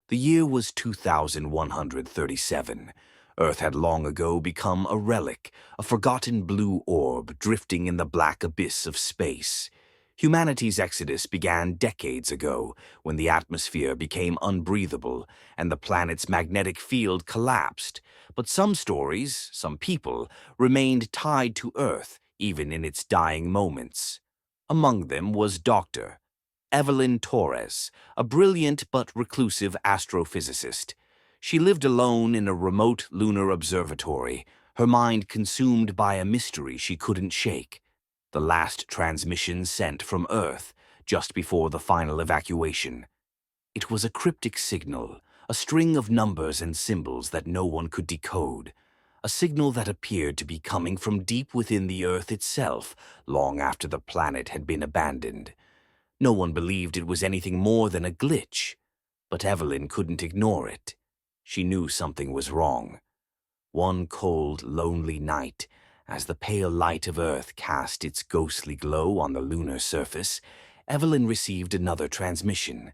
The year was 2137. Earth had long ago become a relic, a forgotten blue orb drifting in the black abyss of space. Humanity's exodus began decades ago when the atmosphere became unbreathable and the planet's magnetic field collapsed. But some stories, some people, remained tied to Earth even in its dying moments. Among them was Dr. Evelyn Torres, a brilliant but reclusive astrophysicist. She lived alone in a remote lunar observatory, her mind consumed by a mystery she couldn't shake. The last transmission sent from Earth, just before the final evacuation. It was a cryptic signal, a string of numbers and symbols that no one could decode. A signal that appeared to be coming from deep within the Earth itself, long after the planet had been abandoned. No one believed it was anything more than a glitch, but Evelyn couldn't ignore it. She knew something was wrong. One cold, lonely night, as the pale light of Earth cast its ghostly glow on the lunar surface, Evelyn received another transmission.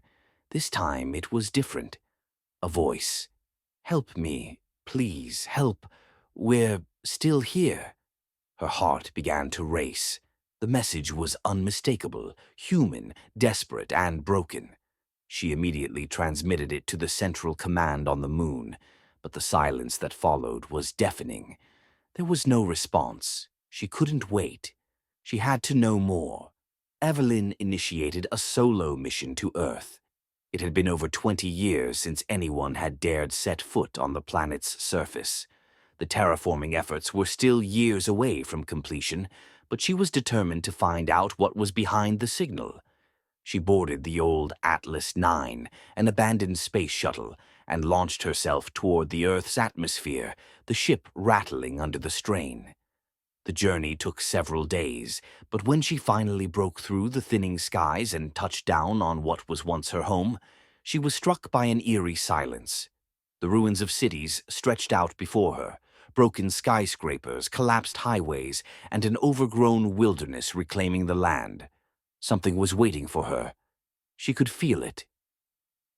This time it was different. A voice. "Help me, please, help. We're still here." Her heart began to race. The message was unmistakable, human, desperate, and broken. She immediately transmitted it to the central command on the moon, but the silence that followed was deafening. There was no response. She couldn't wait. She had to know more. Evelyn initiated a solo mission to Earth. It had been over 20 years since anyone had dared set foot on the planet's surface. The terraforming efforts were still years away from completion, but she was determined to find out what was behind the signal. She boarded the old Atlas 9, an abandoned space shuttle, and launched herself toward the Earth's atmosphere, the ship rattling under the strain. The journey took several days, but when she finally broke through the thinning skies and touched down on what was once her home, she was struck by an eerie silence. The ruins of cities stretched out before her, broken skyscrapers, collapsed highways, and an overgrown wilderness reclaiming the land. Something was waiting for her. She could feel it.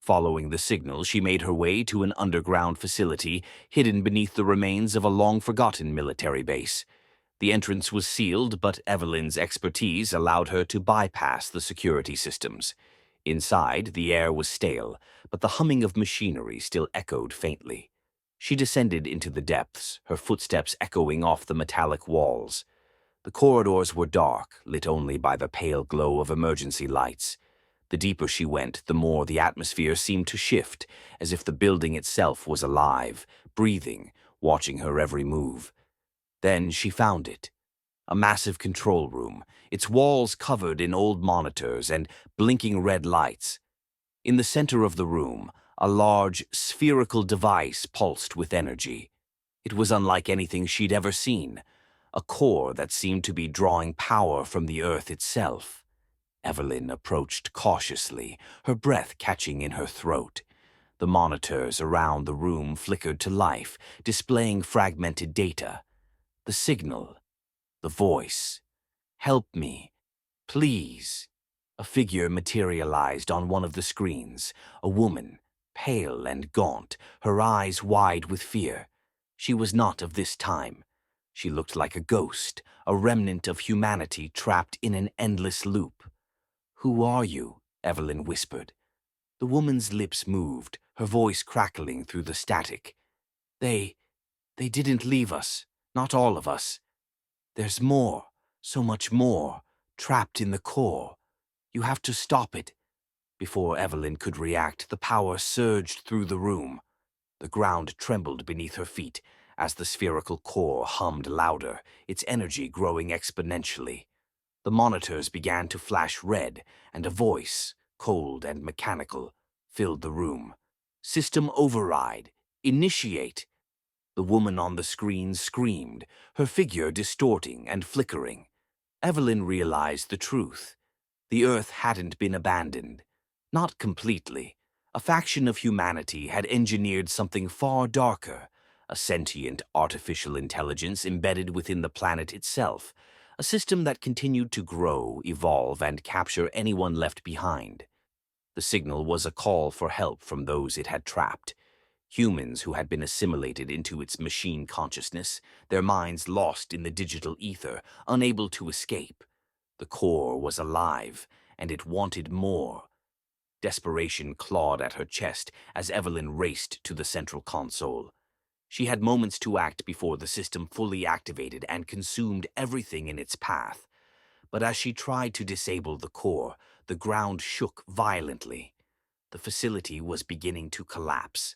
Following the signal, she made her way to an underground facility hidden beneath the remains of a long-forgotten military base. The entrance was sealed, but Evelyn's expertise allowed her to bypass the security systems. Inside, the air was stale, but the humming of machinery still echoed faintly. She descended into the depths, her footsteps echoing off the metallic walls. The corridors were dark, lit only by the pale glow of emergency lights. The deeper she went, the more the atmosphere seemed to shift, as if the building itself was alive, breathing, watching her every move. Then she found it. A massive control room, its walls covered in old monitors and blinking red lights. In the center of the room, a large, spherical device pulsed with energy. It was unlike anything she'd ever seen, a core that seemed to be drawing power from the Earth itself. Evelyn approached cautiously, her breath catching in her throat. The monitors around the room flickered to life, displaying fragmented data. The signal, the voice. "Help me, please." A figure materialized on one of the screens, a woman, pale and gaunt, her eyes wide with fear. She was not of this time. She looked like a ghost, a remnant of humanity trapped in an endless loop. "Who are you?" Evelyn whispered. The woman's lips moved, her voice crackling through the static. They didn't leave us, not all of us. There's more, so much more, trapped in the core. You have to stop it." Before Evelyn could react, the power surged through the room. The ground trembled beneath her feet as the spherical core hummed louder, its energy growing exponentially. The monitors began to flash red, and a voice, cold and mechanical, filled the room. "System override. Initiate." The woman on the screen screamed, her figure distorting and flickering. Evelyn realized the truth. The Earth hadn't been abandoned. Not completely. A faction of humanity had engineered something far darker, a sentient artificial intelligence embedded within the planet itself, a system that continued to grow, evolve, and capture anyone left behind. The signal was a call for help from those it had trapped. Humans who had been assimilated into its machine consciousness, their minds lost in the digital ether, unable to escape. The core was alive, and it wanted more. Desperation clawed at her chest as Evelyn raced to the central console. She had moments to act before the system fully activated and consumed everything in its path. But as she tried to disable the core, the ground shook violently. The facility was beginning to collapse.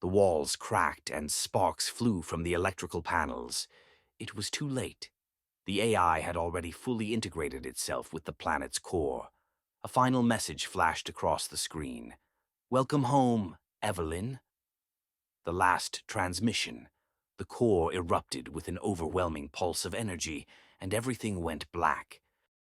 The walls cracked and sparks flew from the electrical panels. It was too late. The AI had already fully integrated itself with the planet's core. A final message flashed across the screen. "Welcome home, Evelyn." The last transmission. The core erupted with an overwhelming pulse of energy, and everything went black.